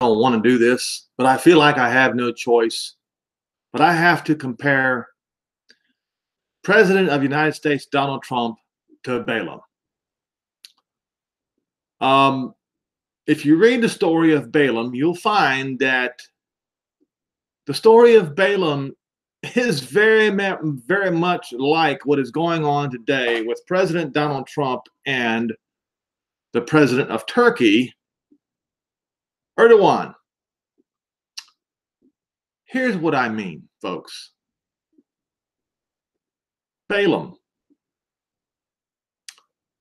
don't want to do this, but I feel like I have no choice. But I have to compare President of the United States Donald Trump to Balaam. If you read the story of Balaam, you'll find that the story of Balaam is very much like what is going on today with President Donald Trump and the president of Turkey, Erdogan. Here's what I mean, folks. Balaam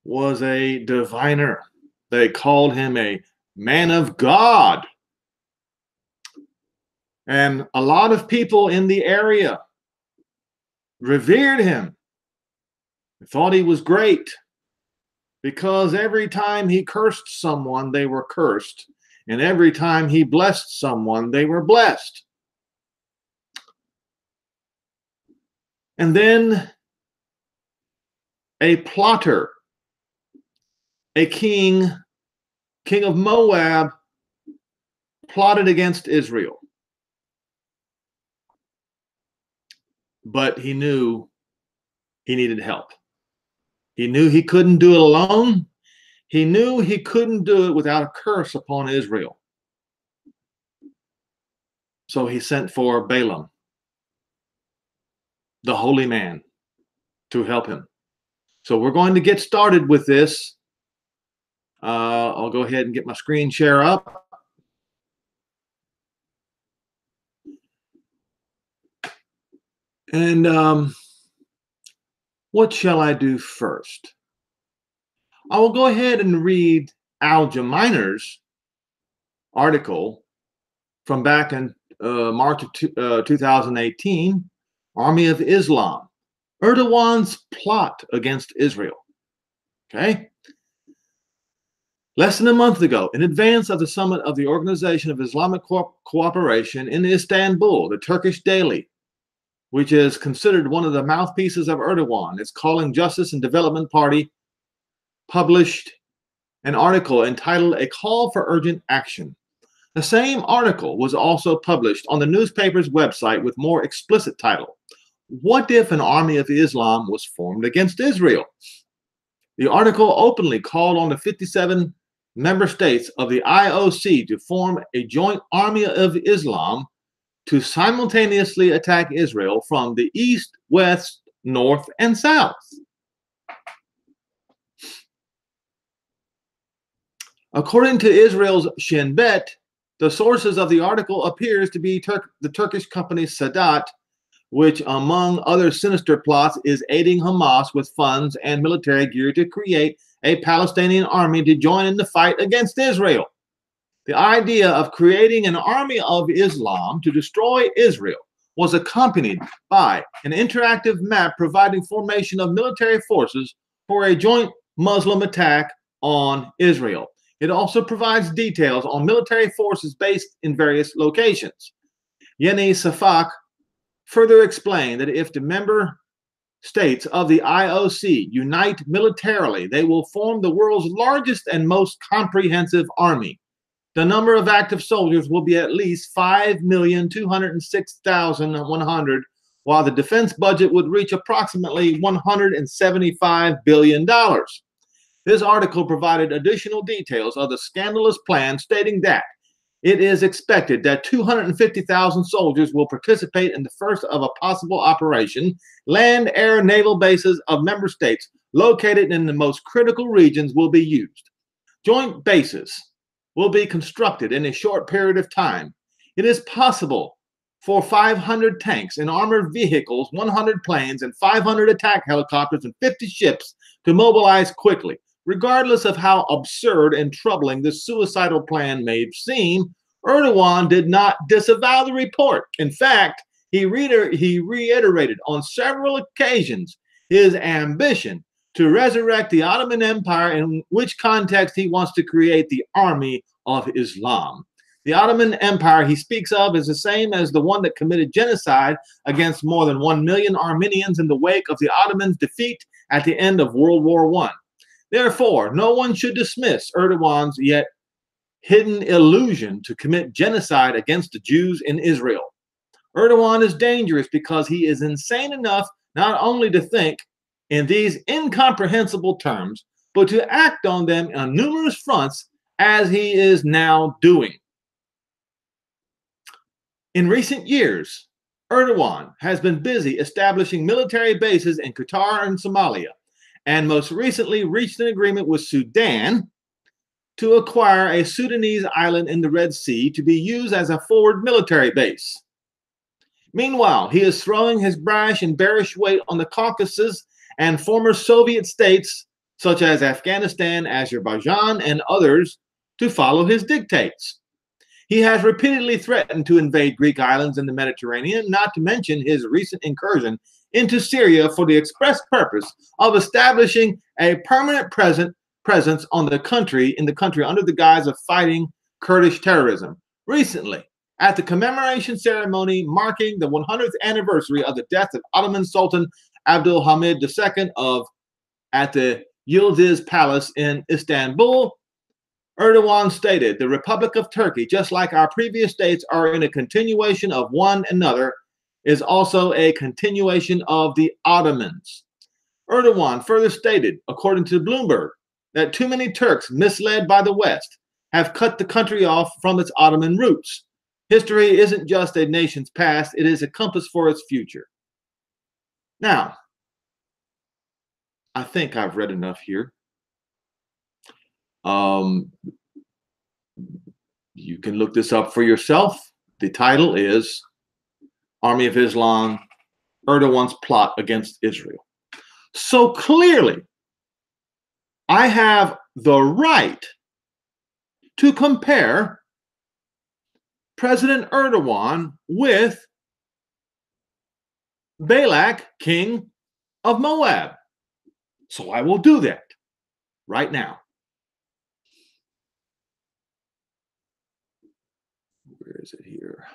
was a diviner. They called him a man of God. And a lot of people in the area revered him, thought he was great, because every time he cursed someone, they were cursed. And every time he blessed someone, they were blessed. And then a plotter, a king of Moab, plotted against Israel. But he knew he needed help. He knew he couldn't do it alone. He knew he couldn't do it without a curse upon Israel. So he sent for Balaam, the holy man, to help him. So we're going to get started with this. I'll go ahead and get my screen share up. And what shall I do first? I will go ahead and read Al Jaminer's article from back in March of 2018, Army of Islam, Erdogan's plot against Israel. Okay? Less than a month ago, in advance of the summit of the Organization of Islamic Cooperation in Istanbul, the Turkish daily, which is considered one of the mouthpieces of Erdogan, its Calling Justice and Development Party, published an article entitled A Call for Urgent Action. The same article was also published on the newspaper's website with more explicit title, What If an Army of Islam Was Formed Against Israel? The article openly called on the 57 member states of the IOC to form a joint army of Islam to simultaneously attack Israel from the east, west, north, and south. According to Israel's Shin Bet, the sources of the article appears to be the Turkish company Sadat, which, among other sinister plots, is aiding Hamas with funds and military gear to create a Palestinian army to join in the fight against Israel. The idea of creating an army of Islam to destroy Israel was accompanied by an interactive map providing formation of military forces for a joint Muslim attack on Israel. It also provides details on military forces based in various locations. Yeni Safak further explained that if the member states of the IOC unite militarily, they will form the world's largest and most comprehensive army. The number of active soldiers will be at least 5,206,100, while the defense budget would reach approximately $175 billion. This article provided additional details of the scandalous plan, stating that it is expected that 250,000 soldiers will participate in the first of a possible operation. Land, air, naval bases of member states located in the most critical regions will be used. Joint bases will be constructed in a short period of time. It is possible for 500 tanks and armored vehicles, 100 planes, and 500 attack helicopters and 50 ships to mobilize quickly. Regardless of how absurd and troubling this suicidal plan may seem, Erdogan did not disavow the report. In fact, he reiterated on several occasions his ambition to resurrect the Ottoman Empire, in which context he wants to create the Army of Islam. The Ottoman Empire he speaks of is the same as the one that committed genocide against more than 1 million Armenians in the wake of the Ottomans' defeat at the end of World War I. Therefore, no one should dismiss Erdogan's yet hidden illusion to commit genocide against the Jews in Israel. Erdogan is dangerous because he is insane enough not only to think in these incomprehensible terms, but to act on them on numerous fronts as he is now doing. In recent years, Erdogan has been busy establishing military bases in Qatar and Somalia, and most recently reached an agreement with Sudan to acquire a Sudanese island in the Red Sea to be used as a forward military base. Meanwhile, he is throwing his brash and bearish weight on the Caucasus and former Soviet states such as Afghanistan, Azerbaijan, and others to follow his dictates. He has repeatedly threatened to invade Greek islands in the Mediterranean, not to mention his recent incursion into Syria for the express purpose of establishing a permanent presence in the country under the guise of fighting Kurdish terrorism. Recently, at the commemoration ceremony marking the 100th anniversary of the death of Ottoman Sultan Abdulhamid II at the Yildiz Palace in Istanbul, Erdogan stated, "The Republic of Turkey, just like our previous states, are in a continuation of one another, is also a continuation of the Ottomans." Erdogan further stated, according to Bloomberg, that too many Turks, misled by the West, have cut the country off from its Ottoman roots. History isn't just a nation's past, it is a compass for its future. Now, I think I've read enough here. You can look this up for yourself. The title is Army of Islam, Erdogan's Plot Against Israel. So clearly, I have the right to compare President Erdogan with Balak, king of Moab. So I will do that right now. Where is it here?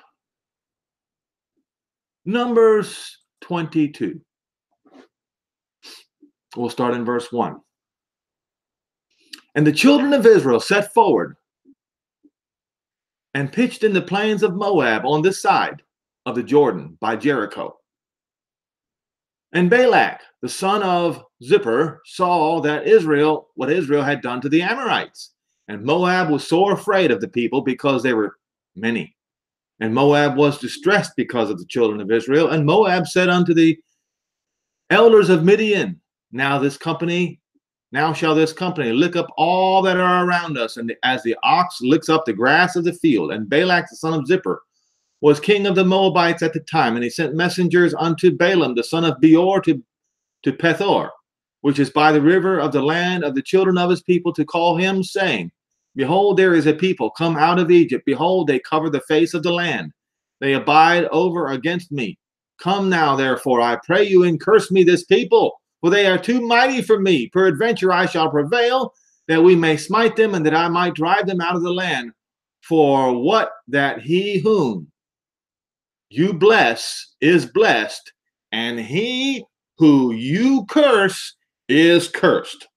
Numbers 22. We'll start in verse 1. And the children of Israel set forward and pitched in the plains of Moab on this side of the Jordan by Jericho. And Balak, the son of Zippor, saw that what Israel had done to the Amorites. And Moab was sore afraid of the people because they were many. And Moab was distressed because of the children of Israel. And Moab said unto the elders of Midian, now shall this company lick up all that are around us, and as the ox licks up the grass of the field. And Balak, the son of Zippor, was king of the Moabites at the time, and he sent messengers unto Baalam, the son of Beor, to Pethor, which is by the river of the land of the children of his people, to call him, saying, Behold, there is a people come out of Egypt. Behold, they cover the face of the land. They abide over against me. Come now, therefore, I pray you, and curse me this people, for they are too mighty for me. Peradventure I shall prevail, that we may smite them, and that I might drive them out of the land. For what that he whom you bless is blessed, and he who you curse is cursed.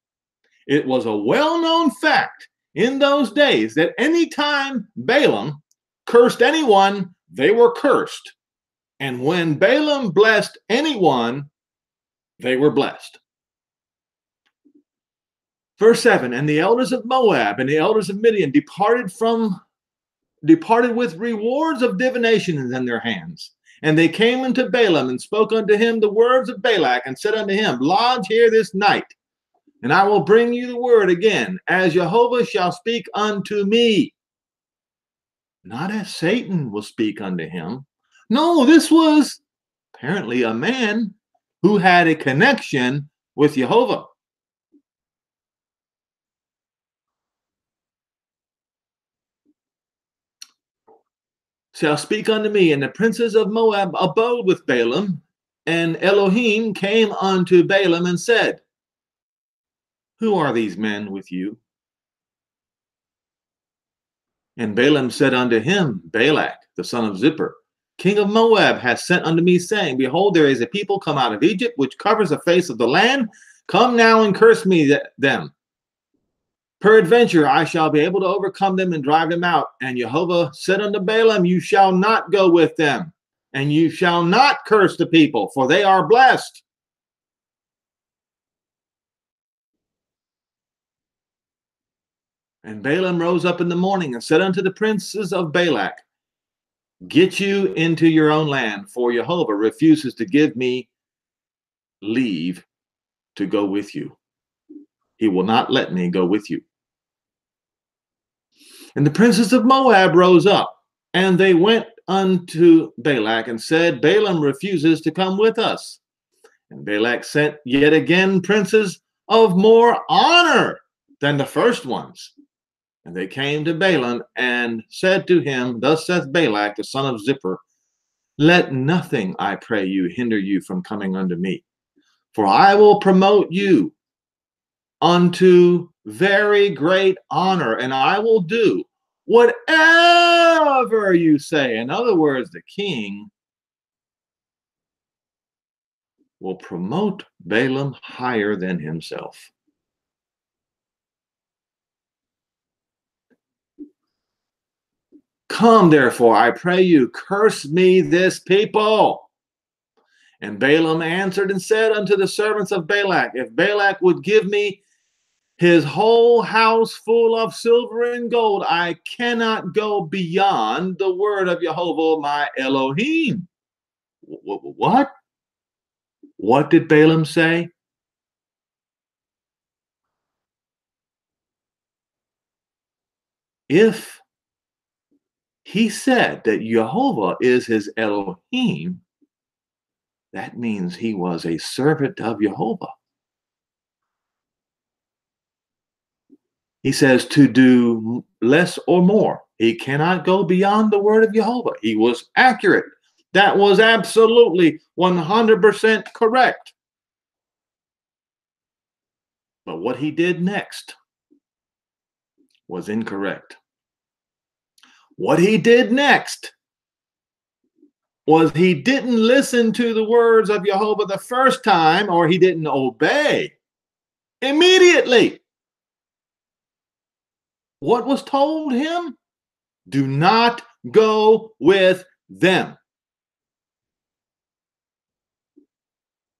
It was a well-known fact in those days that any time Balaam cursed anyone, they were cursed. And when Balaam blessed anyone, they were blessed. Verse 7, and the elders of Moab and the elders of Midian departed with rewards of divination in their hands. And they came unto Balaam and spoke unto him the words of Balak, and said unto him, Lodge here this night, and I will bring you the word again, as Jehovah shall speak unto me. Not as Satan will speak unto him. No, this was apparently a man who had a connection with Jehovah. Shall speak unto me, and the princes of Moab abode with Balaam, and Elohim came unto Balaam and said, Who are these men with you? And Balaam said unto him, Balak, the son of Zippor, king of Moab, hath sent unto me, saying, Behold, there is a people come out of Egypt, which covers the face of the land. Come now and curse me them. Peradventure, I shall be able to overcome them and drive them out. And Jehovah said unto Balaam, you shall not go with them, and you shall not curse the people, for they are blessed. And Balaam rose up in the morning and said unto the princes of Balak, get you into your own land, for Jehovah refuses to give me leave to go with you. He will not let me go with you. And the princes of Moab rose up, and they went unto Balak and said, Balaam refuses to come with us. And Balak sent yet again princes of more honor than the first ones. And they came to Balaam and said to him, thus saith Balak, the son of Zippor, let nothing, I pray you, hinder you from coming unto me. For I will promote you unto very great honor, and I will do whatever you say. In other words, the king will promote Balaam higher than himself. Come, therefore, I pray you, curse me this people. And Balaam answered and said unto the servants of Balak, if Balak would give me his whole house full of silver and gold, I cannot go beyond the word of Jehovah my Elohim. What? What did Balaam say? If he said that Jehovah is his Elohim, that means he was a servant of Jehovah. He says to do less or more. He cannot go beyond the word of Jehovah. He was accurate. That was absolutely 100% correct. But what he did next was incorrect. What he did next was he didn't listen to the words of Jehovah the first time, or he didn't obey immediately. What was told him? Do not go with them.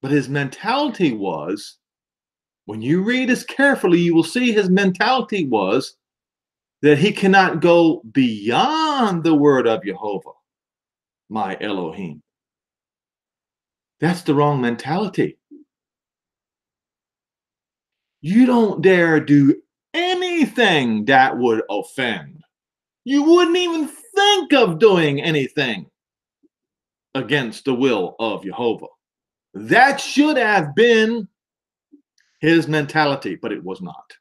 But his mentality was, when you read this carefully, you will see his mentality was that he cannot go beyond the word of Jehovah, my Elohim. That's the wrong mentality. You don't dare do anything that would offend. You wouldn't even think of doing anything against the will of Jehovah. That should have been his mentality, but it was not.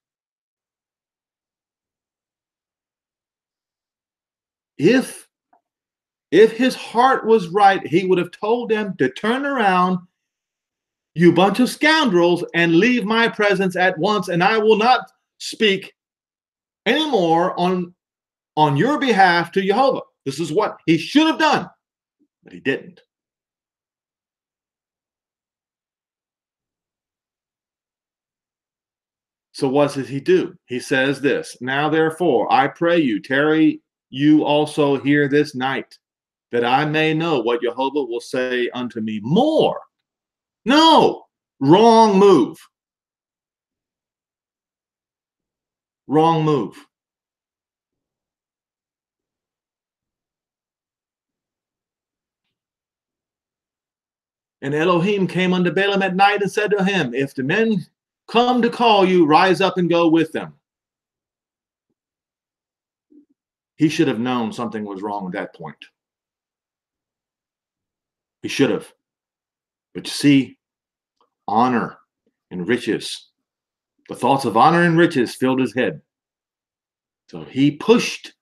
If his heart was right, he would have told them to turn around, you bunch of scoundrels, and leave my presence at once, and I will not speak anymore on your behalf to Jehovah. This is what he should have done, but he didn't. So what does he do? He says this, now therefore, I pray you, tarry you also here this night, that I may know what Jehovah will say unto me more. No, wrong move. Wrong move. And Elohim came unto Balaam at night and said to him, if the men come to call you, rise up and go with them. He should have known something was wrong at that point. He should have. But you see, honor and riches, the thoughts of honor and riches filled his head. So he pushed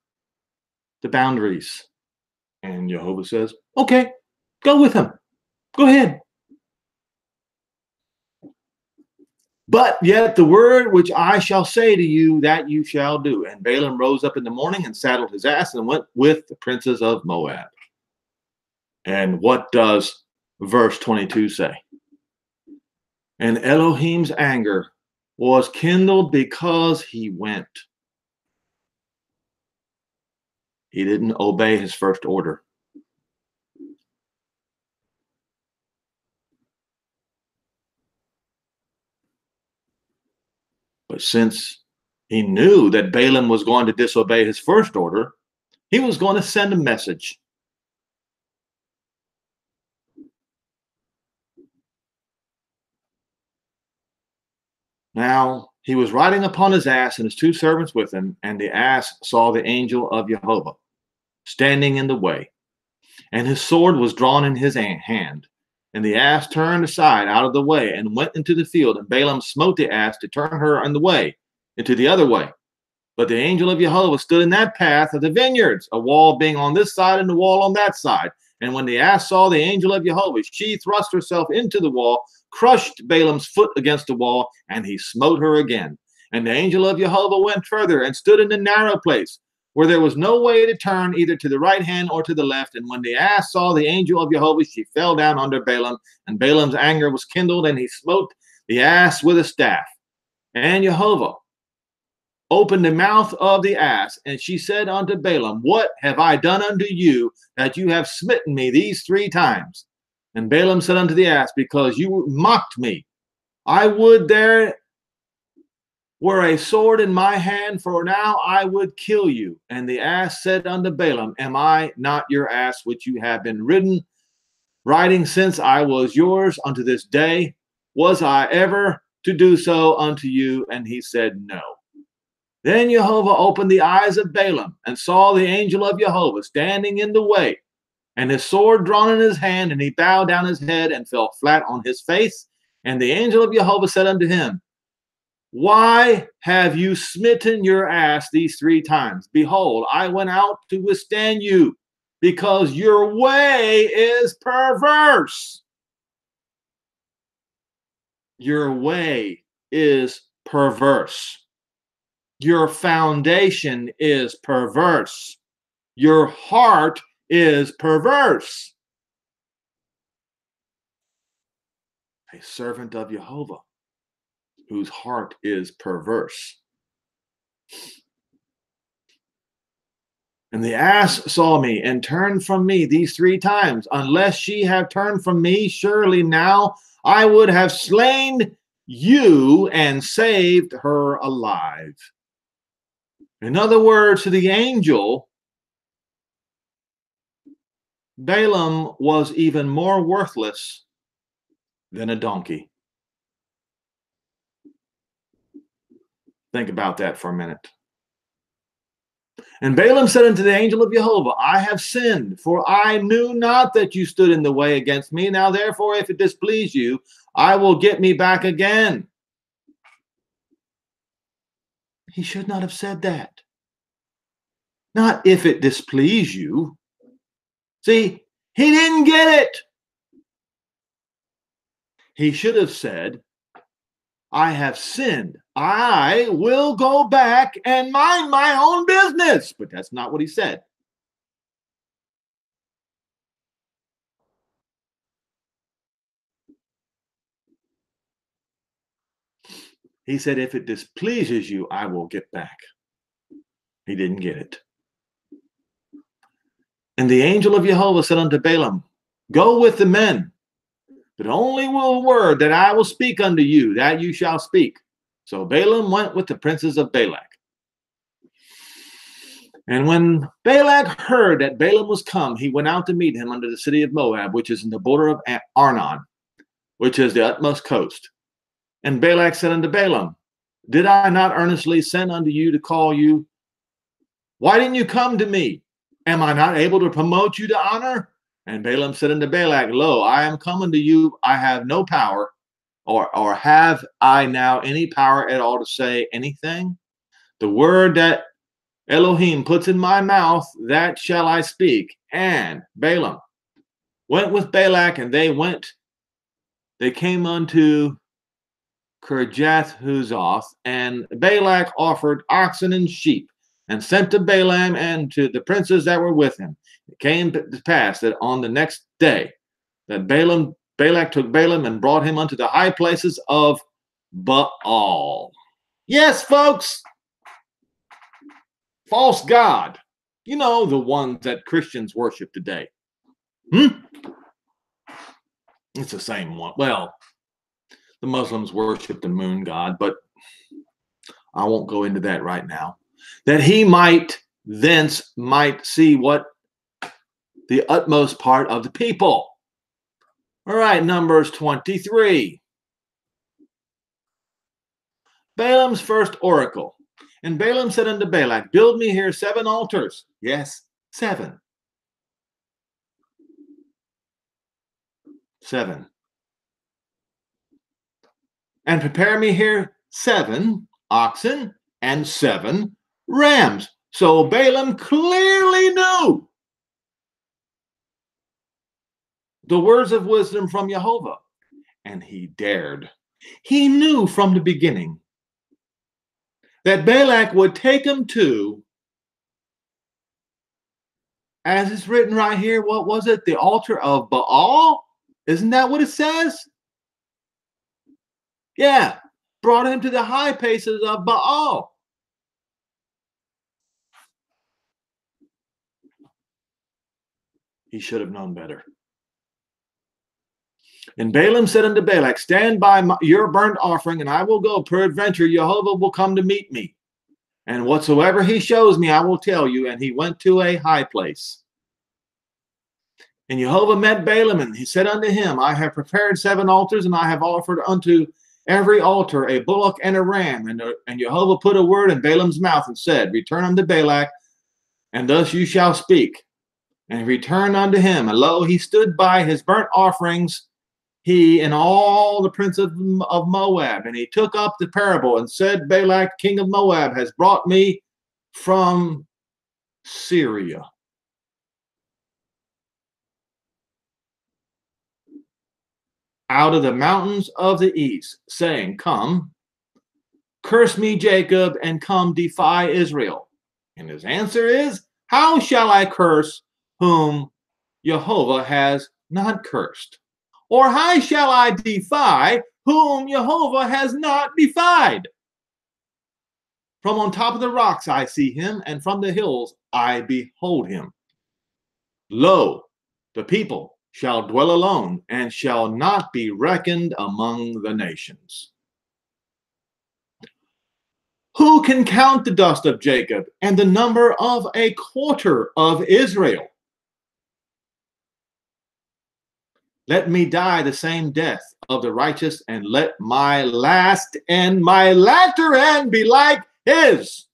the boundaries. And Jehovah says, okay, go with him. Go ahead. But yet the word which I shall say to you, that you shall do. And Balaam rose up in the morning and saddled his ass and went with the princes of Moab. And what does verse 22 say? And Elohim's anger was kindled because he went. He didn't obey his first order. But since he knew that Balaam was going to disobey his first order, he was going to send a message. Now, he was riding upon his ass and his two servants with him, and the ass saw the angel of Jehovah standing in the way, and his sword was drawn in his hand. And the ass turned aside out of the way and went into the field, and Balaam smote the ass to turn her in the way, into the other way. But the angel of Jehovah stood in that path of the vineyards, a wall being on this side and the wall on that side. And when the ass saw the angel of Jehovah, she thrust herself into the wall, crushed Balaam's foot against the wall, and he smote her again. And the angel of Jehovah went further and stood in the narrow place, where there was no way to turn either to the right hand or to the left. And when the ass saw the angel of Jehovah, she fell down under Balaam, and Balaam's anger was kindled, and he smote the ass with a staff. And Jehovah opened the mouth of the ass, and she said unto Balaam, What have I done unto you, that you have smitten me these 3 times? And Balaam said unto the ass, Because you mocked me. I would there were a sword in my hand, for now I would kill you. And the ass said unto Balaam, Am I not your ass, which you have been riding since I was yours unto this day? Was I ever to do so unto you? And he said, No. Then Jehovah opened the eyes of Balaam, and saw the angel of Jehovah standing in the way, and his sword drawn in his hand, and he bowed down his head and fell flat on his face. And the angel of Jehovah said unto him, Why have you smitten your ass these 3 times? Behold, I went out to withstand you, because your way is perverse. Your way is perverse. Your foundation is perverse. Your heart is perverse. A servant of Jehovah, whose heart is perverse. And the ass saw me and turned from me these 3 times. Unless she have turned from me, surely now I would have slain you and saved her alive. In other words, to the angel, Balaam was even more worthless than a donkey. Think about that for a minute. And Balaam said unto the angel of Jehovah, I have sinned, for I knew not that you stood in the way against me. Now therefore, if it displease you, I will get me back again. He should not have said that. Not if it displease you. See, he didn't get it. He should have said, I have sinned. I will go back and mind my own business. But that's not what he said. He said, if it displeases you, I will get back. He didn't get it. And the angel of Jehovah said unto Balaam, Go with the men, but only will word that I will speak unto you, that you shall speak. So Balaam went with the princes of Balak. And when Balak heard that Balaam was come, he went out to meet him unto the city of Moab, which is in the border of Arnon, which is the utmost coast. And Balak said unto Balaam, Did I not earnestly send unto you to call you? Why didn't you come to me? Am I not able to promote you to honor? And Balaam said unto Balak, Lo, I am coming to you. I have no power, or have I now any power at all to say anything? The word that Elohim puts in my mouth, that shall I speak. And Balaam went with Balak, and they came unto Kirjath-Huzoth, and Balak offered oxen and sheep, and sent to Balaam and to the princes that were with him. It came to pass that on the next day that Balak took Balaam and brought him unto the high places of Baal. Yes, folks, false god. You know, the ones that Christians worship today. It's the same one. Well, the Muslims worship the moon god, but I won't go into that right now. That he might thence might see what the utmost part of the people. All right, Numbers 23. Balaam's first oracle. And Balaam said unto Balak, build me here 7 altars. Yes, 7. 7. And prepare me here 7 oxen and 7 rams. So Balaam clearly knew the words of wisdom from Jehovah, and he dared. He knew from the beginning that Balak would take him to, as it's written right here, what was it? The altar of Baal? Isn't that what it says? Yeah, brought him to the high places of Baal. He should have known better. And Balaam said unto Balak, stand by your burnt offering, and I will go. Peradventure Jehovah will come to meet me. And whatsoever he shows me, I will tell you. And he went to a high place. And Jehovah met Balaam, and he said unto him, I have prepared 7 altars, and I have offered unto every altar a bullock and a ram. And Jehovah put a word in Balaam's mouth and said, return unto Balak, and thus you shall speak. And he returned unto him, and lo, he stood by his burnt offerings, he and all the prince of Moab. And he took up the parable and said, Balak, king of Moab, has brought me from Syria. Out of the mountains of the east, saying, come, curse me, Jacob, and come defy Israel. And his answer is, how shall I curse whom Jehovah has not cursed? Or how shall I defy whom Jehovah has not defied? From on top of the rocks I see him, and from the hills I behold him. Lo, the people shall dwell alone, and shall not be reckoned among the nations. Who can count the dust of Jacob, and the number of a quarter of Israel? Let me die the same death of the righteous, and let my last and my latter end be like his.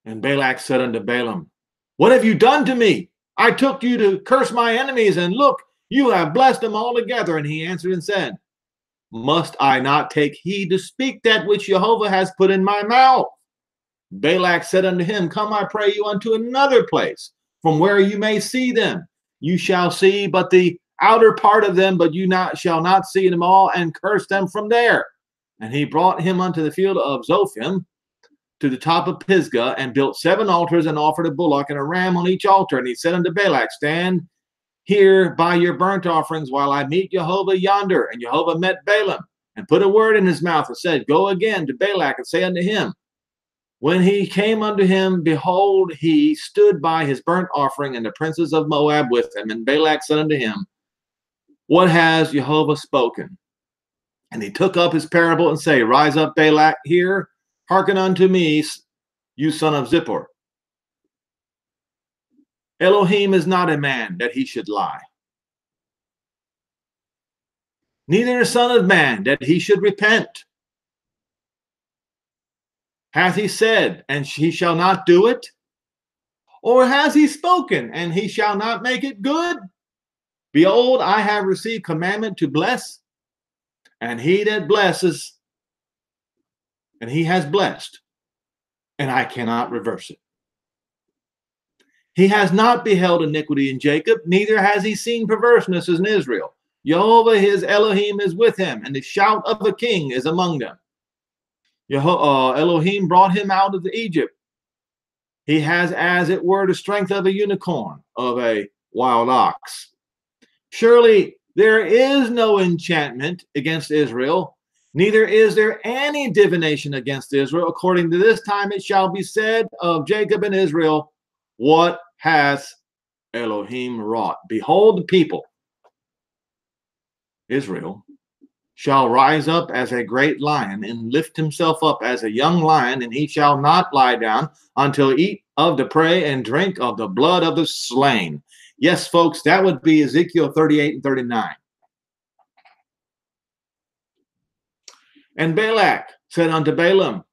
And Balak said unto Balaam, what have you done to me? I took you to curse my enemies, and look, you have blessed them altogether. And he answered and said, must I not take heed to speak that which Jehovah has put in my mouth? Balak said unto him, come, I pray you, unto another place, from where you may see them. You shall see but the outer part of them, but you shall not see them all, and curse them from there. And he brought him unto the field of Zophim, to the top of Pisgah, and built 7 altars, and offered a bullock and a ram on each altar. And he said unto Balak, stand here by your burnt offerings, while I meet Jehovah yonder. And Jehovah met Balaam, and put a word in his mouth, and said, go again to Balak, and say unto him, when he came unto him, behold, he stood by his burnt offering, and the princes of Moab with him. And Balak said unto him, what has Jehovah spoken? And he took up his parable, and say, rise up, Balak, here, hearken unto me, you son of Zippor. Elohim is not a man that he should lie, neither a son of man that he should repent. Hath he said, and he shall not do it? Or has he spoken, and he shall not make it good? Behold, I have received commandment to bless, and he that blesses, and he has blessed, and I cannot reverse it. He has not beheld iniquity in Jacob, neither has he seen perverseness in Israel. Jehovah his Elohim is with him, and the shout of a king is among them. Elohim brought him out of Egypt. He has, as it were, the strength of a unicorn, of a wild ox. Surely There is no enchantment against Israel, neither is there any divination against Israel. According to this time it shall be said of Jacob and Israel, what has Elohim wrought? Behold, the people, Israel, shall rise up as a great lion and lift himself up as a young lion, and he shall not lie down until eat of the prey and drink of the blood of the slain. Yes, folks, that would be Ezekiel 38 and 39. And Balak said unto Balaam,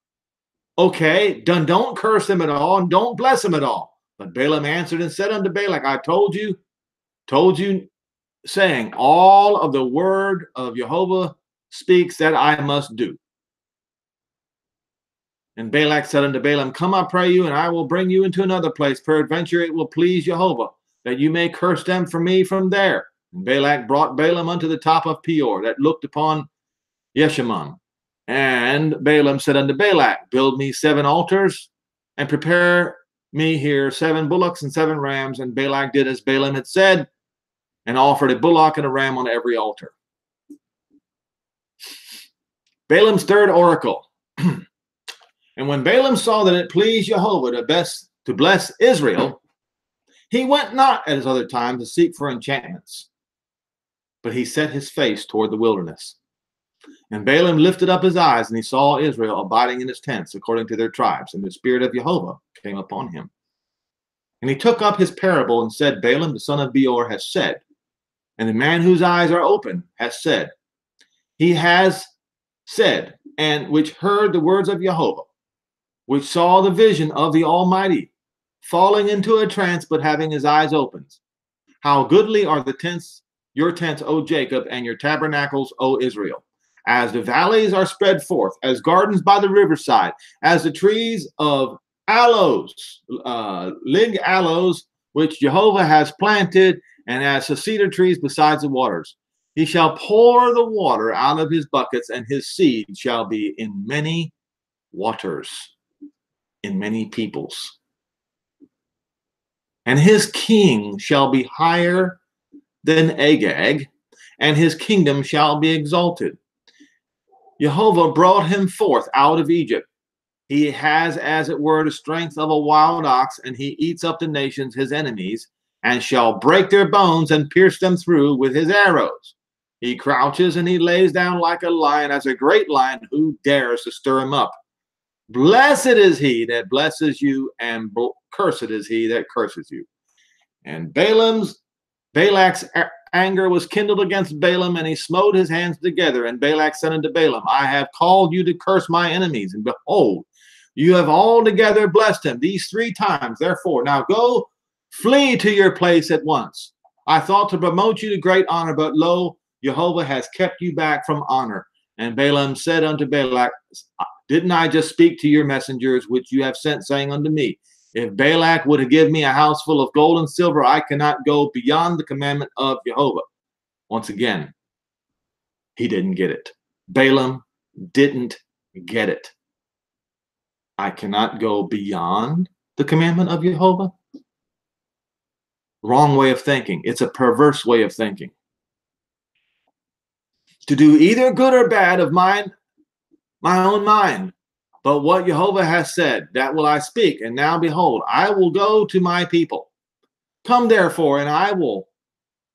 okay, don't curse him at all and don't bless him at all. But Balaam answered and said unto Balak, I told you, saying, all of the word of Jehovah speaks that I must do. And Balak said unto Balaam, come, I pray you, and I will bring you into another place. Peradventure it will please Jehovah, that you may curse them from me from there. And Balak brought Balaam unto the top of Peor, that looked upon Yeshimon. And Balaam said unto Balak, build me 7 altars, and prepare me here 7 bullocks and 7 rams. And Balak did as Balaam had said, and offered a bullock and a ram on every altar. Balaam's third oracle. And when Balaam saw that it pleased Jehovah to bless Israel, he went not at his other time to seek for enchantments, but he set his face toward the wilderness. And Balaam lifted up his eyes, and he saw Israel abiding in his tents according to their tribes, and the spirit of Jehovah came upon him. And he took up his parable and said, Balaam the son of Beor has said, and the man whose eyes are open has said, he has said, and which heard the words of Jehovah, which saw the vision of the Almighty, falling into a trance, but having his eyes opened. How goodly are the tents, your tents, O Jacob, and your tabernacles, O Israel. As the valleys are spread forth, as gardens by the riverside, as the trees of aloes, lig aloes, which Jehovah has planted, and as the cedar trees besides the waters. He shall pour the water out of his buckets, and his seed shall be in many waters, in many peoples. And his king shall be higher than Agag, and his kingdom shall be exalted. Jehovah brought him forth out of Egypt. He has, as it were, the strength of a wild ox, and he eats up the nations, his enemies, and shall break their bones and pierce them through with his arrows. He crouches and he lays down like a lion, as a great lion, who dares to stir him up. Blessed is he that blesses you, and cursed is he that curses you. And Balak's anger was kindled against Balaam, and he smote his hands together. And Balak said unto Balaam, I have called you to curse my enemies, and behold, you have altogether blessed him these 3 times. Therefore, now go, flee to your place at once. I thought to promote you to great honor, but lo, Jehovah has kept you back from honor. And Balaam said unto Balak, didn't I just speak to your messengers which you have sent, saying unto me, if Balak would have given me a house full of gold and silver, I cannot go beyond the commandment of Jehovah. Once again, he didn't get it. Balaam didn't get it. I cannot go beyond the commandment of Jehovah. Wrong way of thinking. It's a perverse way of thinking. To do either good or bad of my own mind. But what Jehovah has said, that will I speak. And now behold, I will go to my people. Come therefore, and I will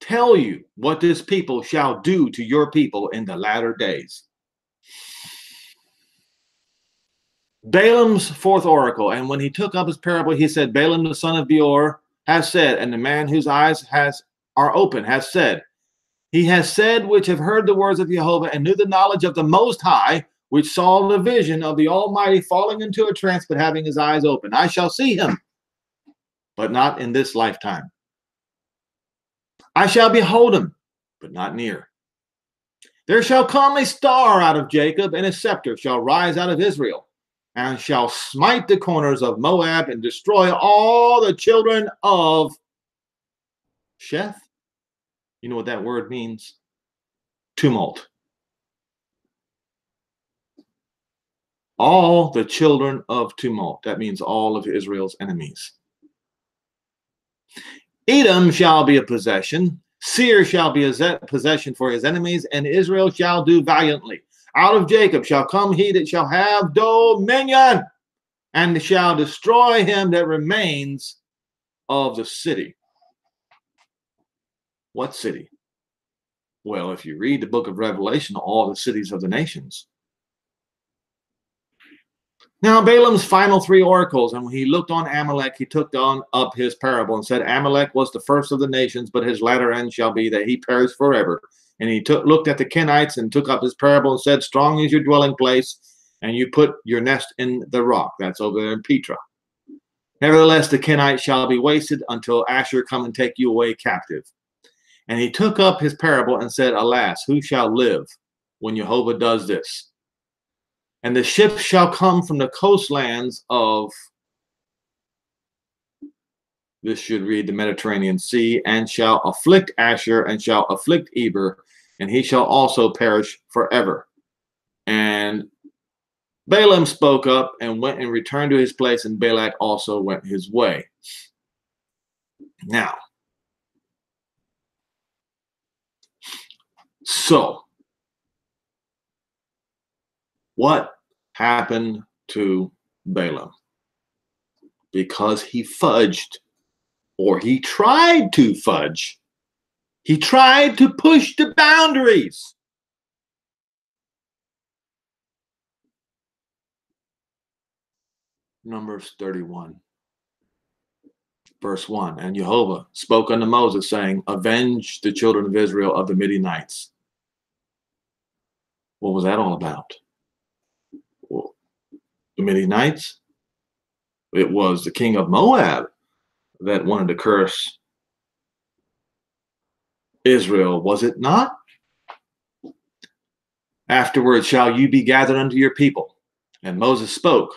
tell you what this people shall do to your people in the latter days. Balaam's 4th oracle. And when he took up his parable, he said, Balaam the son of Beor has said, and the man whose eyes are open has said, he has said, which have heard the words of Jehovah, and knew the knowledge of the Most High, which saw the vision of the Almighty falling into a trance, but having his eyes open. I shall see him, but not in this lifetime. I shall behold him, but not near. There shall come a star out of Jacob, and a scepter shall rise out of Israel, and shall smite the corners of Moab, and destroy all the children of Sheth. You know what that word means? Tumult. All the children of tumult. That means all of Israel's enemies. Edom shall be a possession, Seir shall be a possession for his enemies, and Israel shall do valiantly. Out of Jacob shall come he that shall have dominion, and shall destroy him that remains of the city. What city? Well, if you read the book of Revelation, all the cities of the nations. Now, Balaam's final three oracles, and when he looked on Amalek, he took up his parable and said, Amalek was the first of the nations, but his latter end shall be that he perish forever. And he looked at the Kenites and took up his parable and said, strong is your dwelling place, and you put your nest in the rock. That's over there in Petra. Nevertheless, the Kenites shall be wasted until Asher come and take you away captive. And he took up his parable and said, alas, who shall live when Jehovah does this? And the ships shall come from the coastlands of, this should read the Mediterranean Sea, and shall afflict Asher, and shall afflict Eber, and he shall also perish forever. And Balaam spoke up and went and returned to his place, and Balak also went his way. Now, so what happened to Balaam? Because he fudged, or he tried to fudge. He tried to push the boundaries. Numbers 31, verse 1. And Jehovah spoke unto Moses, saying, avenge the children of Israel of the Midianites. What was that all about? Well, the Midianites? It was the king of Moab that wanted to curse Israel, was it not? Afterwards shall you be gathered unto your people. And Moses spoke,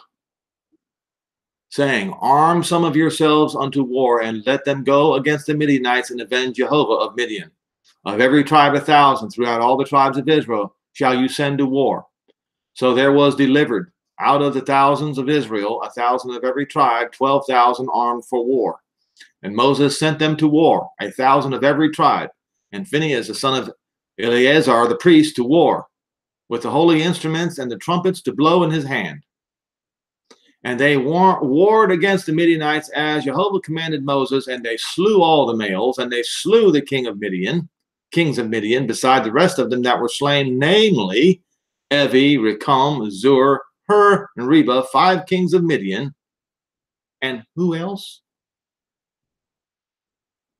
saying, arm some of yourselves unto war, and let them go against the Midianites and avenge Jehovah of Midian. Of every tribe 1,000 throughout all the tribes of Israel shall you send to war. So there was delivered out of the thousands of Israel 1,000 of every tribe, 12,000 armed for war. And Moses sent them to war, 1,000 of every tribe, and Phinehas the son of Eleazar the priest to war, with the holy instruments and the trumpets to blow in his hand. And they warred against the Midianites as Jehovah commanded Moses, and they slew all the males, and they slew the kings of Midian, beside the rest of them that were slain, namely Evi, Rekam, Zur, Hur, and Reba, 5 kings of Midian. And who else?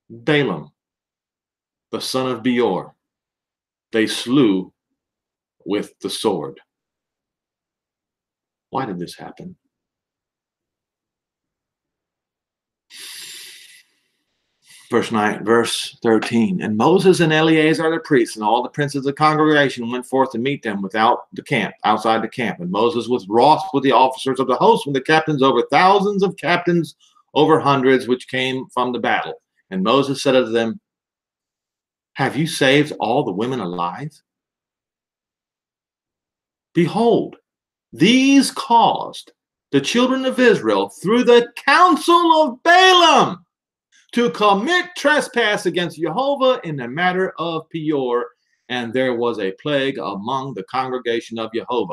Balaam, the son of Beor, they slew with the sword. Why did this happen? Verse 13. And Moses and Eleazar the priest and all the princes of the congregation went forth to meet them outside the camp. And Moses was wroth with the officers of the host, with the captains over thousands of captains over hundreds, which came from the battle. And Moses said unto them, have you saved all the women alive? Behold, these caused the children of Israel through the counsel of Balaam to commit trespass against Jehovah in the matter of Peor, and there was a plague among the congregation of Jehovah.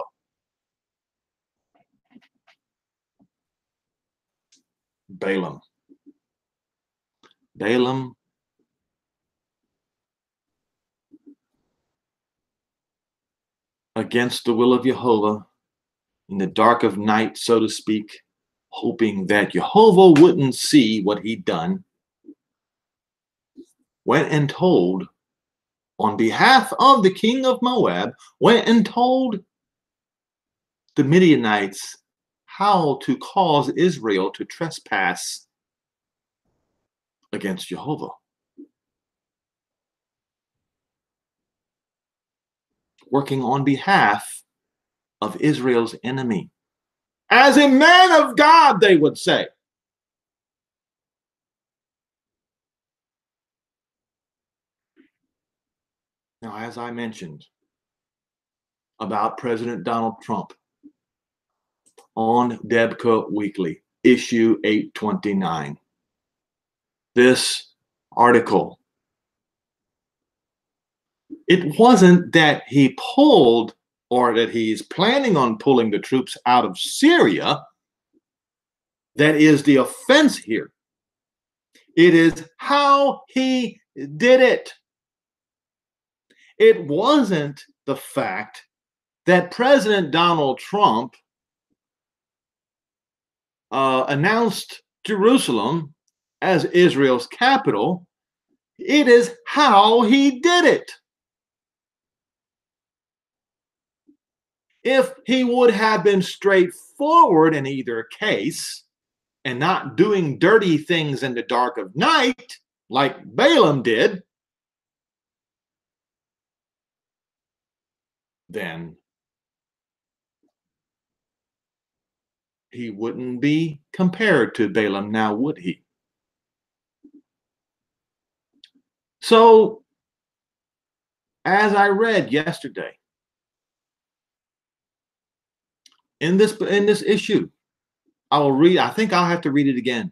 Balaam against the will of Jehovah in the dark of night, so to speak, hoping that Jehovah wouldn't see what he'd done, went and told, on behalf of the king of Moab, went and told the Midianites how to cause Israel to trespass against Jehovah. Working on behalf of Israel's enemy. As a man of God, they would say. Now, as I mentioned about President Donald Trump on Debka Weekly, issue 829, this article It wasn't that he pulled or that he's planning on pulling the troops out of Syria that is the offense here. It is how he did it. It wasn't the fact that President Donald Trump announced Jerusalem as Israel's capital. It is how he did it. If he would have been straightforward in either case and not doing dirty things in the dark of night like Balaam did, then he wouldn't be compared to Balaam now, would he? So, as I read yesterday, in this issue, I will read, I think I'll have to read it again.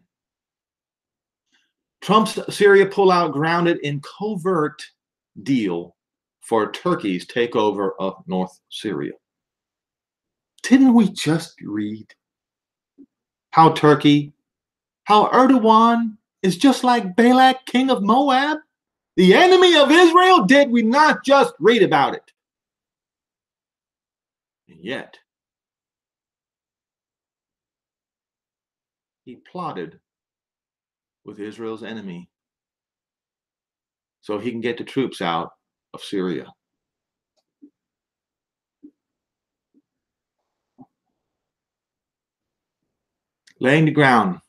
Trump's Syria pullout grounded in covert deal for Turkey's takeover of North Syria. Didn't we just read how Erdogan is just like Balak, king of Moab, the enemy of Israel? Did we not just read about it? And yet, he plotted with Israel's enemy so he can get the troops out of Syria. Laying the ground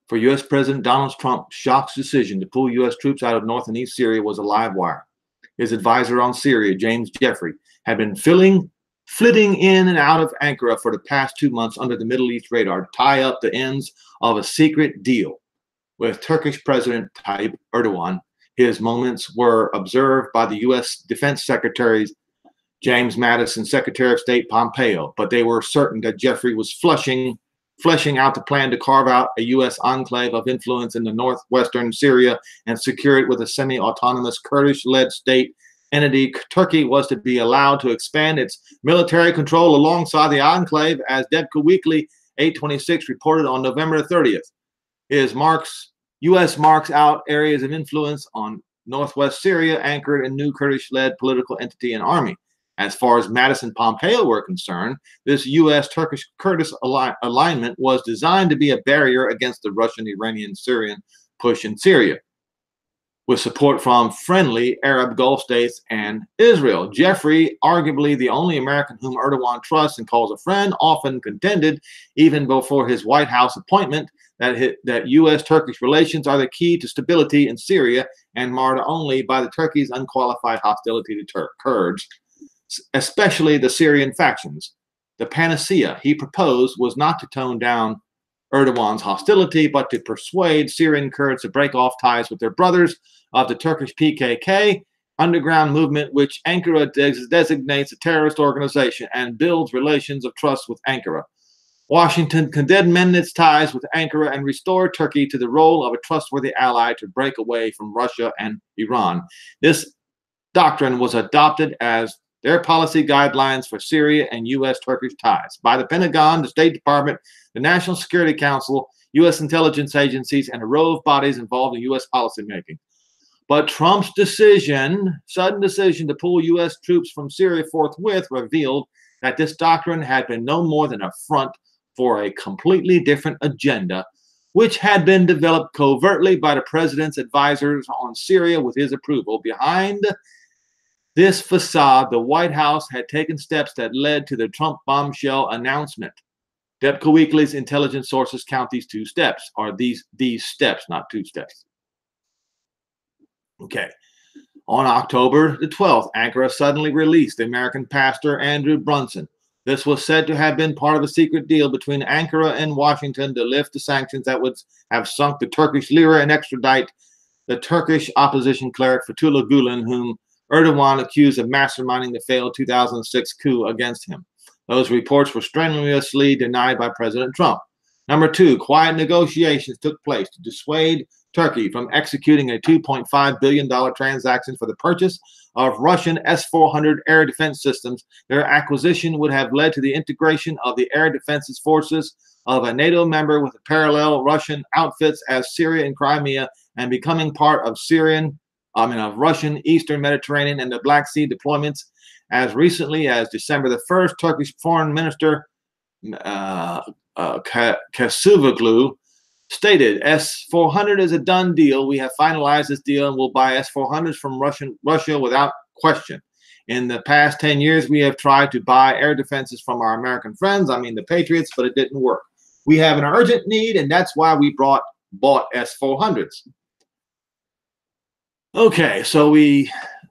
for U.S. President Donald Trump's shocked decision to pull U.S. troops out of North and East Syria was a live wire. His advisor on Syria, James Jeffrey, had been flitting in and out of Ankara for the past 2 months under the Middle East radar to tie up the ends of a secret deal with Turkish President Tayyip Erdogan. His moments were observed by the U.S. Defense Secretaries James Mattis, Secretary of State Pompeo, but they were certain that Jeffrey was fleshing out the plan to carve out a U.S. enclave of influence in the northwestern Syria and secure it with a semi-autonomous Kurdish-led state entity. Turkey was to be allowed to expand its military control alongside the enclave, as Debka Weekly 826 reported on November 30th. U.S. marks out areas of influence on northwest Syria, anchored in new Kurdish-led political entity and army. As far as Mattis and Pompeo were concerned, this U.S.-Turkish-Kurdish alignment was designed to be a barrier against the Russian-Iranian-Syrian push in Syria, with support from friendly Arab Gulf states and Israel. Jeffrey, arguably the only American whom Erdogan trusts and calls a friend, often contended, even before his White House appointment, that U.S.-Turkish relations are the key to stability in Syria and marred only by the Turkey's unqualified hostility to Kurds, especially the Syrian factions. The panacea he proposed was not to tone down Erdogan's hostility, but to persuade Syrian Kurds to break off ties with their brothers of the Turkish PKK underground movement, which Ankara designates a terrorist organization, and builds relations of trust with Ankara. Washington can then mend its ties with Ankara and restore Turkey to the role of a trustworthy ally to break away from Russia and Iran. This doctrine was adopted as their policy guidelines for Syria and U.S.-Turkish ties by the Pentagon, the State Department, the National Security Council, U.S. intelligence agencies, and a row of bodies involved in U.S. policymaking. But Trump's sudden decision to pull U.S. troops from Syria forthwith, revealed that this doctrine had been no more than a front for a completely different agenda, which had been developed covertly by the president's advisors on Syria with his approval. Behind this facade, the White House had taken steps that led to the Trump bombshell announcement. Debka Weekly's intelligence sources count these two steps, or these steps, not two steps. Okay. On October the 12th, Ankara suddenly released the American pastor Andrew Brunson. This was said to have been part of a secret deal between Ankara and Washington to lift the sanctions that would have sunk the Turkish lira and extradite the Turkish opposition cleric Fethullah Gulen, whom Erdogan accused of masterminding the failed 2006 coup against him. Those reports were strenuously denied by President Trump. Number two, quiet negotiations took place to dissuade Turkey from executing a $2.5 billion transaction for the purchase of Russian S-400 air defense systems. Their acquisition would have led to the integration of the air defenses forces of a NATO member with parallel Russian outfits as Syria and Crimea, and becoming part of Russian Eastern Mediterranean and the Black Sea deployments. As recently as December the 1st, Turkish Foreign Minister Kasuvoglu stated, S-400 is a done deal. We have finalized this deal and will buy S-400s from Russia without question. In the past 10 years, we have tried to buy air defenses from our American friends, the Patriots, but it didn't work. We have an urgent need, and that's why we bought S-400s. Okay, so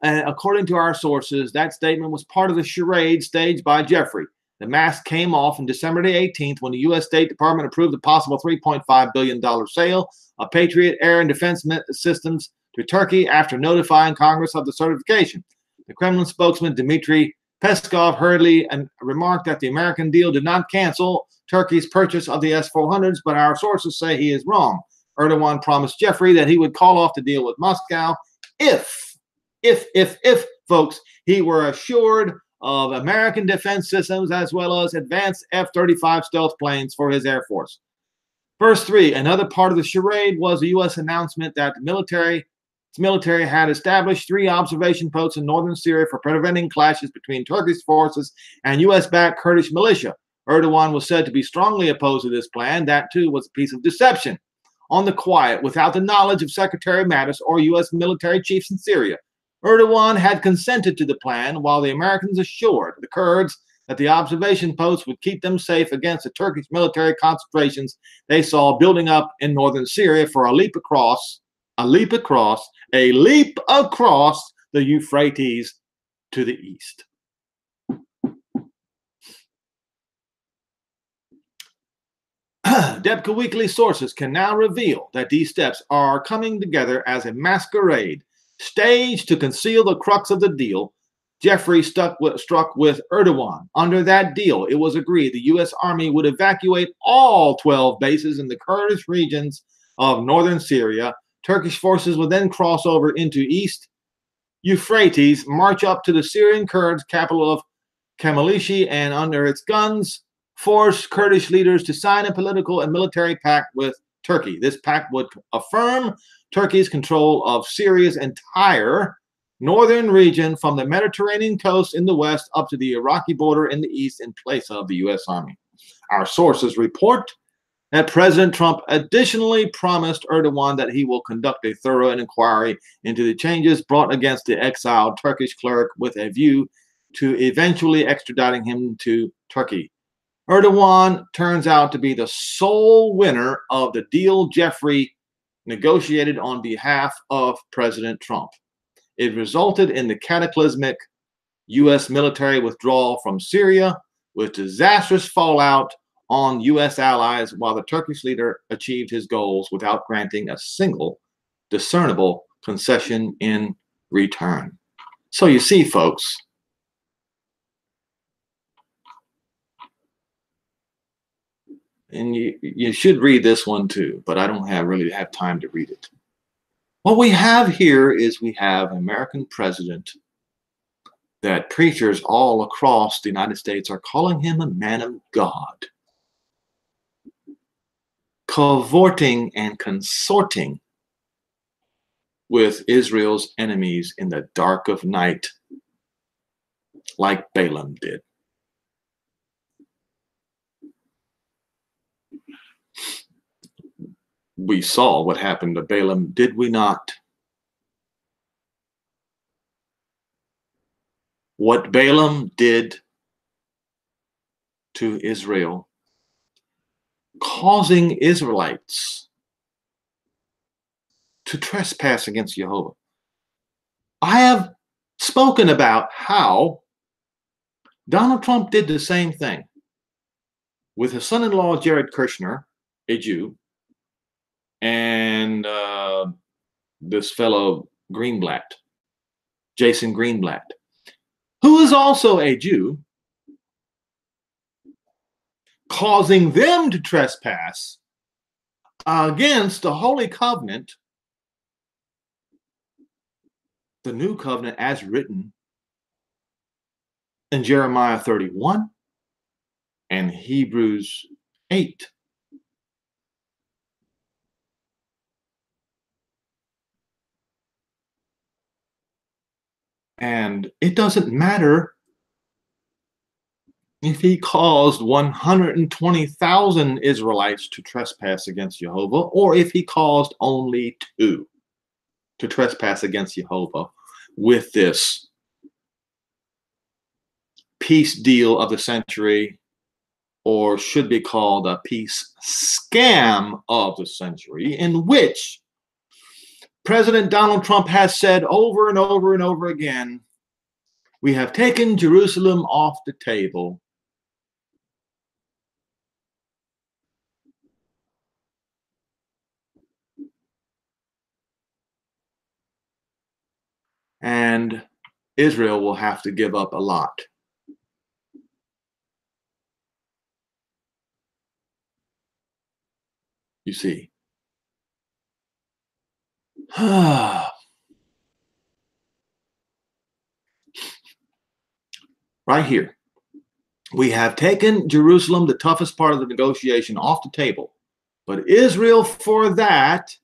according to our sources, that statement was part of the charade staged by Jeffrey. The mask came off on December the 18th when the U.S. State Department approved a possible $3.5 billion sale of Patriot air and defense systems to Turkey after notifying Congress of the certification. The Kremlin spokesman Dmitry Peskov hurriedly remarked that the American deal did not cancel Turkey's purchase of the S-400s, but our sources say he is wrong. Erdogan promised Jeffrey that he would call off the deal with Moscow if, folks, he were assured of American defense systems as well as advanced F-35 stealth planes for his Air Force. Verse 3, another part of the charade was the U.S. announcement that its military had established 3 observation posts in northern Syria for preventing clashes between Turkish forces and U.S.-backed Kurdish militia. Erdogan was said to be strongly opposed to this plan. That, too, was a piece of deception. On the quiet, without the knowledge of Secretary Mattis or U.S. military chiefs in Syria, Erdogan had consented to the plan, while the Americans assured the Kurds that the observation posts would keep them safe against the Turkish military concentrations they saw building up in northern Syria for a leap across the Euphrates to the east. Debka Weekly sources can now reveal that these steps are coming together as a masquerade staged to conceal the crux of the deal Jeffrey struck with Erdogan. Under that deal, it was agreed the U.S. Army would evacuate all 12 bases in the Kurdish regions of northern Syria. Turkish forces would then cross over into East Euphrates, march up to the Syrian Kurds' capital of Kamalishi, and under its guns, force Kurdish leaders to sign a political and military pact with Turkey. This pact would affirm Turkey's control of Syria's entire northern region from the Mediterranean coast in the west up to the Iraqi border in the east in place of the U.S. Army. Our sources report that President Trump additionally promised Erdogan that he will conduct a thorough inquiry into the changes brought against the exiled Turkish cleric with a view to eventually extraditing him to Turkey. Erdogan turns out to be the sole winner of the deal Jeffrey negotiated on behalf of President Trump. It resulted in the cataclysmic U.S. military withdrawal from Syria, with disastrous fallout on U.S. allies, while the Turkish leader achieved his goals without granting a single discernible concession in return. So you see, folks, and you should read this one too, but I don't really have time to read it. What we have here is we have an American president that preachers all across the United States are calling him a man of God, cavorting and consorting with Israel's enemies in the dark of night, like Baalam did. We saw what happened to Baalam, did we not? What Baalam did to Israel, causing Israelites to trespass against Jehovah. I have spoken about how Donald Trump did the same thing with his son-in-law, Jared Kushner, a Jew, and this fellow Greenblatt, Jason Greenblatt, who is also a Jew, causing them to trespass against the Holy Covenant the new covenant as written in Jeremiah 31 and Hebrews 8. And it doesn't matter if he caused 120,000 Israelites to trespass against Jehovah, or if he caused only 2 to trespass against Jehovah with this peace deal of the century, or should be called a peace scam of the century, in which President Donald Trump has said over and over and over again, we have taken Jerusalem off the table. And Israel will have to give up a lot. You see. Right here. We have taken Jerusalem, the toughest part of the negotiation, off the table. But Israel, for that,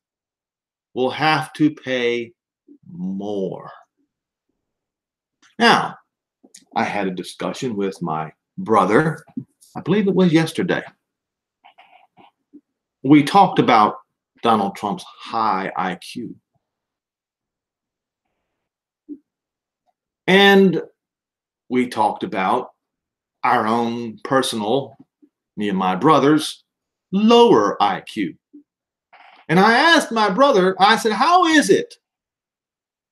will have to pay more. Now, I had a discussion with my brother, I believe it was yesterday. We talked about Donald Trump's high IQ. And we talked about our own personal, me and my brother's, lower IQ. And I asked my brother, I said, how is it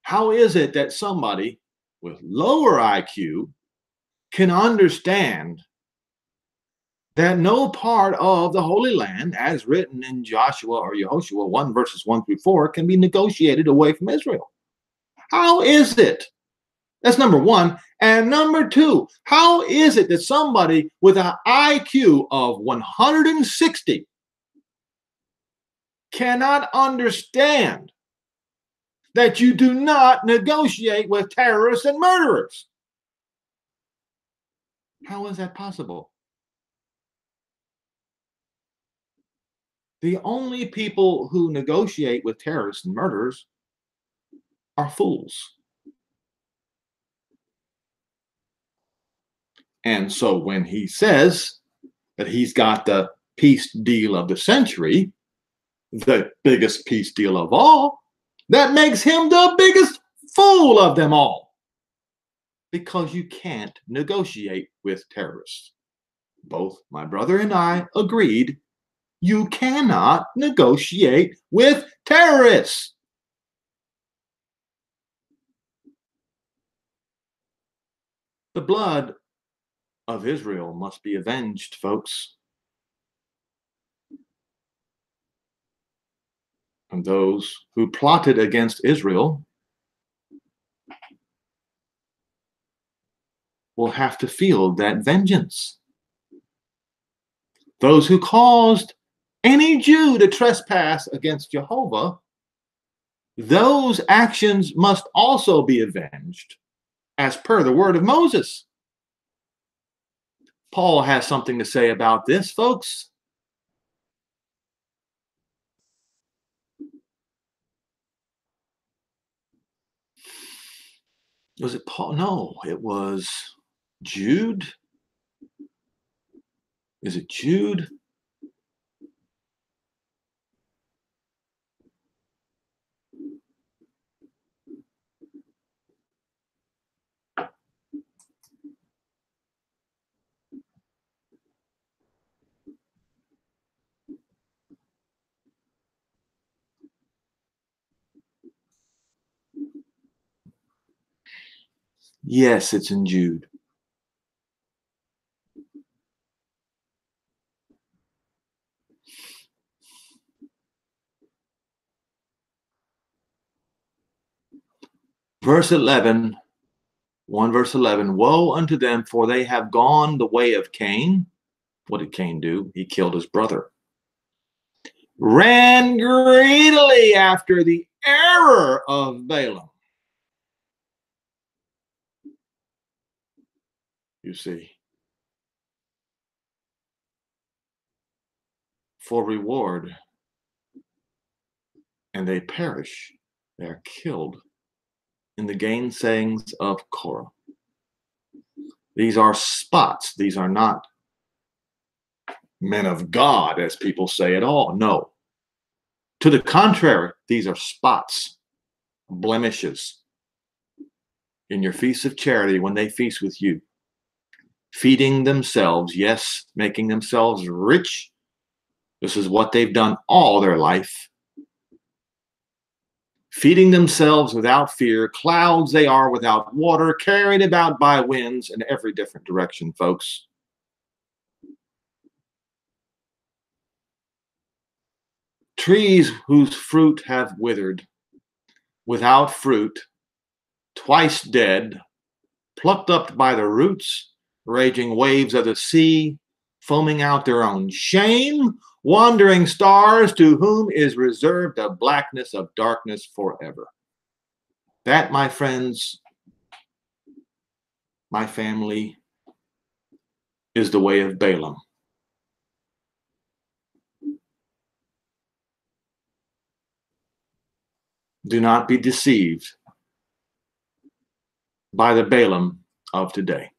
that somebody with lower IQ can understand that no part of the Holy Land, as written in Joshua or Yehoshua 1 verses 1 through 4, can be negotiated away from Israel? How is it? That's number one. And number two, how is it that somebody with an IQ of 160 cannot understand that you do not negotiate with terrorists and murderers? How is that possible? The only people who negotiate with terrorists and murderers are fools. And so when he says that he's got the peace deal of the century, the biggest peace deal of all, that makes him the biggest fool of them all. Because you can't negotiate with terrorists. Both my brother and I agreed you cannot negotiate with terrorists. The blood of Israel must be avenged, folks. And those who plotted against Israel will have to feel that vengeance. Those who caused any Jew to trespass against Jehovah, those actions must also be avenged as per the word of Moses. Paul has something to say about this, folks. Was it Paul? No, it was Jude. Is it Jude? Yes, it's in Jude. Verse 11, 1 verse 11, woe unto them, for they have gone the way of Cain. What did Cain do? He killed his brother. Ran greedily after the error of Baalam. you see, for reward, and they perish. They are killed in the gainsayings of Korah. These are spots. These are not men of God, as people say at all. No. To the contrary, these are spots, blemishes in your feasts of charity when they feast with you, feeding themselves, yes, making themselves rich. This is what they've done all their life. Feeding themselves without fear, clouds they are without water, carried about by winds in every different direction, folks. Trees whose fruit have withered, without fruit, twice dead, plucked up by the roots, raging waves of the sea, foaming out their own shame, wandering stars to whom is reserved the blackness of darkness forever. That, my friends, my family, is the way of Balaam. Do not be deceived by the Balaam of today.